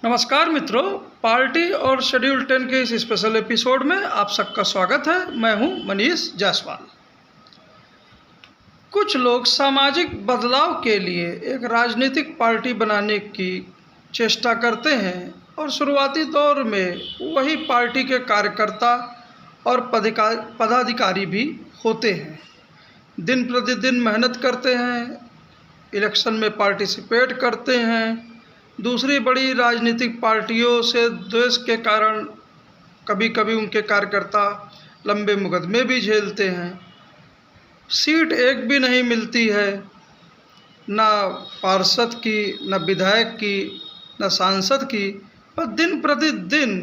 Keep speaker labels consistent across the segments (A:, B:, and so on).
A: नमस्कार मित्रों, पार्टी और शेड्यूल 10 के इस स्पेशल एपिसोड में आप सबका स्वागत है। मैं हूं मनीष जायसवाल। कुछ लोग सामाजिक बदलाव के लिए एक राजनीतिक पार्टी बनाने की चेष्टा करते हैं और शुरुआती दौर में वही पार्टी के कार्यकर्ता और पदाधिकारी भी होते हैं। दिन प्रतिदिन मेहनत करते हैं, इलेक्शन में पार्टिसिपेट करते हैं, दूसरी बड़ी राजनीतिक पार्टियों से द्वेष के कारण कभी कभी उनके कार्यकर्ता लंबे मुकदमे भी झेलते हैं। सीट एक भी नहीं मिलती है, ना पार्षद की, ना विधायक की, ना सांसद की, पर दिन प्रतिदिन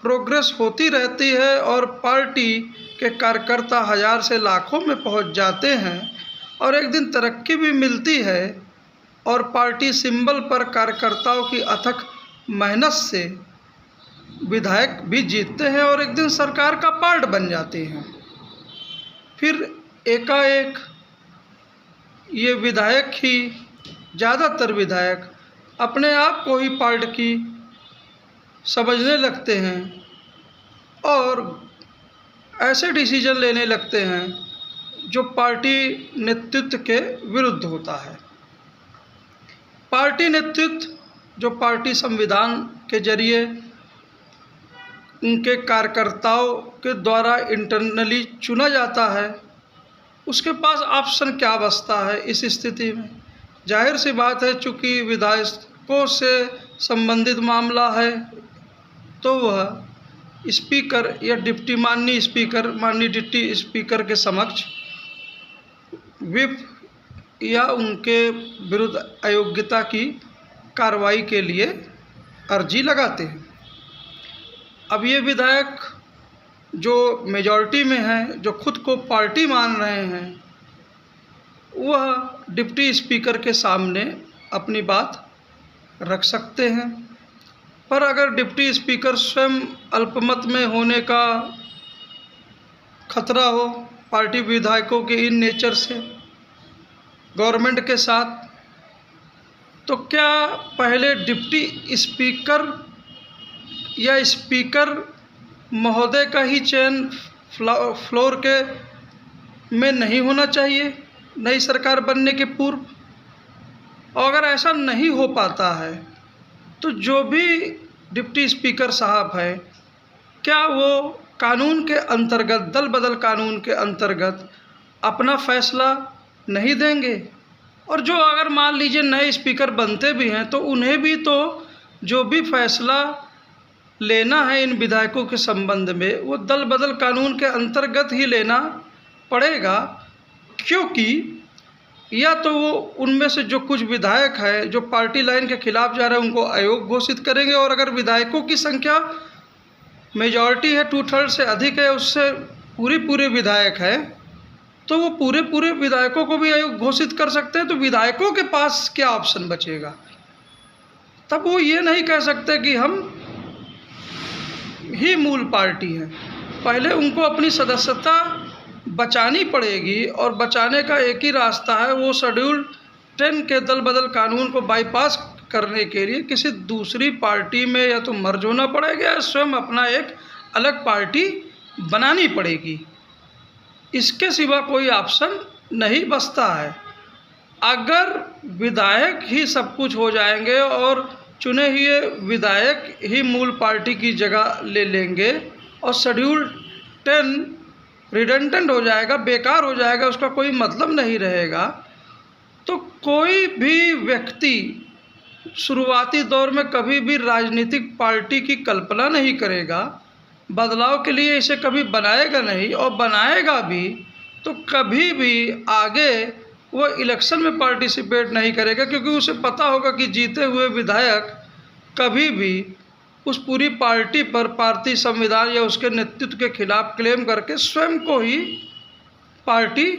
A: प्रोग्रेस होती रहती है और पार्टी के कार्यकर्ता हज़ार से लाखों में पहुंच जाते हैं और एक दिन तरक्की भी मिलती है और पार्टी सिंबल पर कार्यकर्ताओं की अथक मेहनत से विधायक भी जीतते हैं और एक दिन सरकार का पार्ट बन जाते हैं। फिर एकाएक ये विधायक ही, ज़्यादातर विधायक अपने आप को ही पार्ट की समझने लगते हैं और ऐसे डिसीजन लेने लगते हैं जो पार्टी नेतृत्व के विरुद्ध होता है। पार्टी नेतृत्व जो पार्टी संविधान के जरिए उनके कार्यकर्ताओं के द्वारा इंटरनली चुना जाता है, उसके पास ऑप्शन क्या बचता है इस स्थिति में? जाहिर सी बात है, चूँकि विधायकों से संबंधित मामला है तो वह स्पीकर या माननीय डिप्टी स्पीकर के समक्ष व्हिप या उनके विरुद्ध अयोग्यता की कार्रवाई के लिए अर्जी लगाते हैं। अब ये विधायक जो मेजॉरिटी में हैं, जो खुद को पार्टी मान रहे हैं, वह डिप्टी स्पीकर के सामने अपनी बात रख सकते हैं। पर अगर डिप्टी स्पीकर स्वयं अल्पमत में होने का खतरा हो, पार्टी विधायकों के इन नेचर से गवर्नमेंट के साथ, तो क्या पहले डिप्टी स्पीकर या स्पीकर महोदय का ही चयन फ्लोर के में नहीं होना चाहिए नई सरकार बनने के पूर्व? और अगर ऐसा नहीं हो पाता है तो जो भी डिप्टी स्पीकर साहब है, क्या वो कानून के अंतर्गत, दल बदल कानून के अंतर्गत अपना फैसला नहीं देंगे? और जो अगर मान लीजिए नए स्पीकर बनते भी हैं तो उन्हें भी तो जो भी फैसला लेना है इन विधायकों के संबंध में, वो दल बदल कानून के अंतर्गत ही लेना पड़ेगा, क्योंकि या तो वो उनमें से जो कुछ विधायक हैं जो पार्टी लाइन के खिलाफ जा रहे हैं उनको अयोग्य घोषित करेंगे, और अगर विधायकों की संख्या मेजॉरिटी है, 2/3 से अधिक है, उससे पूरे विधायक हैं, तो वो पूरे विधायकों को भी अयोग्य घोषित कर सकते हैं। तो विधायकों के पास क्या ऑप्शन बचेगा? तब वो ये नहीं कह सकते कि हम ही मूल पार्टी हैं। पहले उनको अपनी सदस्यता बचानी पड़ेगी और बचाने का एक ही रास्ता है, वो शेड्यूल 10 के दल बदल कानून को बाईपास करने के लिए किसी दूसरी पार्टी में या तो मर्ज होना पड़ेगा या स्वयं अपना एक अलग पार्टी बनानी पड़ेगी। इसके सिवा कोई ऑप्शन नहीं बचता है। अगर विधायक ही सब कुछ हो जाएंगे और चुने हुए विधायक ही मूल पार्टी की जगह ले लेंगे और शेड्यूल 10 रिडंडेंट हो जाएगा, बेकार हो जाएगा, उसका कोई मतलब नहीं रहेगा, तो कोई भी व्यक्ति शुरुआती दौर में कभी भी राजनीतिक पार्टी की कल्पना नहीं करेगा, बदलाव के लिए इसे कभी बनाएगा नहीं, और बनाएगा भी तो कभी भी आगे वो इलेक्शन में पार्टिसिपेट नहीं करेगा, क्योंकि उसे पता होगा कि जीते हुए विधायक कभी भी उस पूरी पार्टी पर, पार्टी संविधान या उसके नेतृत्व के खिलाफ क्लेम करके स्वयं को ही पार्टी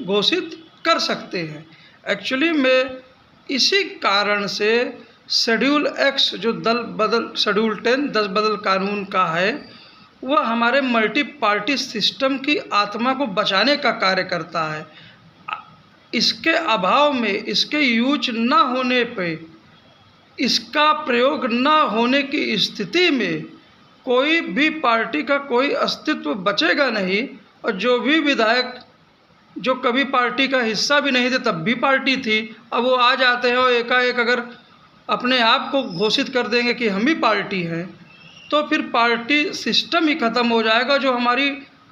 A: घोषित कर सकते हैं। एक्चुअली में इसी कारण से शेड्यूल एक्स जो शेड्यूल 10 दस बदल कानून का है, वह हमारे मल्टी पार्टी सिस्टम की आत्मा को बचाने का कार्य करता है। इसके अभाव में, इसके यूज ना होने पे इसका प्रयोग न होने की स्थिति में कोई भी पार्टी का कोई अस्तित्व बचेगा नहीं। और जो भी विधायक जो कभी पार्टी का हिस्सा भी नहीं थे तब भी पार्टी थी, अब वो आ जाते हैं और एकाएक अगर अपने आप को घोषित कर देंगे कि हम ही पार्टी हैं, तो फिर पार्टी सिस्टम ही ख़त्म हो जाएगा। जो हमारी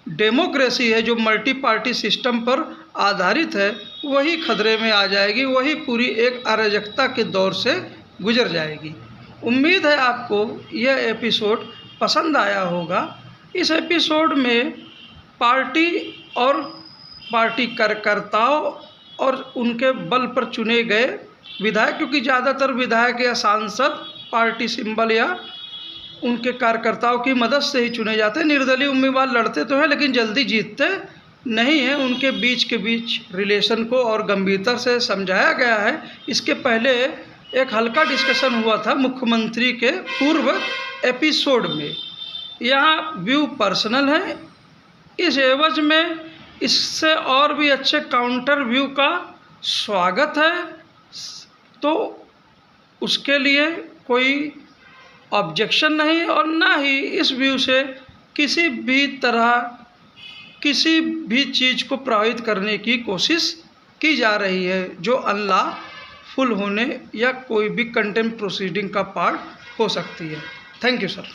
A: डेमोक्रेसी है, जो मल्टी पार्टी सिस्टम पर आधारित है, वही खतरे में आ जाएगी, वही पूरी एक अराजकता के दौर से गुजर जाएगी। उम्मीद है आपको यह एपिसोड पसंद आया होगा। इस एपिसोड में पार्टी और पार्टी कार्यकर्ताओं और उनके बल पर चुने गए विधायक, क्योंकि ज़्यादातर विधायक या सांसद पार्टी सिंबल या उनके कार्यकर्ताओं की मदद से ही चुने जाते हैं। निर्दलीय उम्मीदवार लड़ते तो हैं लेकिन जल्दी जीतते नहीं हैं। उनके बीच के बीच रिलेशन को और गंभीरता से समझाया गया है। इसके पहले एक हल्का डिस्कशन हुआ था मुख्यमंत्री के पूर्व एपिसोड में। यहाँ व्यू पर्सनल है, इस एवज में इससे और भी अच्छे काउंटर व्यू का स्वागत है, तो उसके लिए कोई ऑब्जेक्शन नहीं। और ना ही इस व्यू से किसी भी तरह किसी भी चीज़ को प्रभावित करने की कोशिश की जा रही है जो अनलॉफुल होने या कोई भी कंटेम्प्ट प्रोसीडिंग का पार्ट हो सकती है। Thank you sir.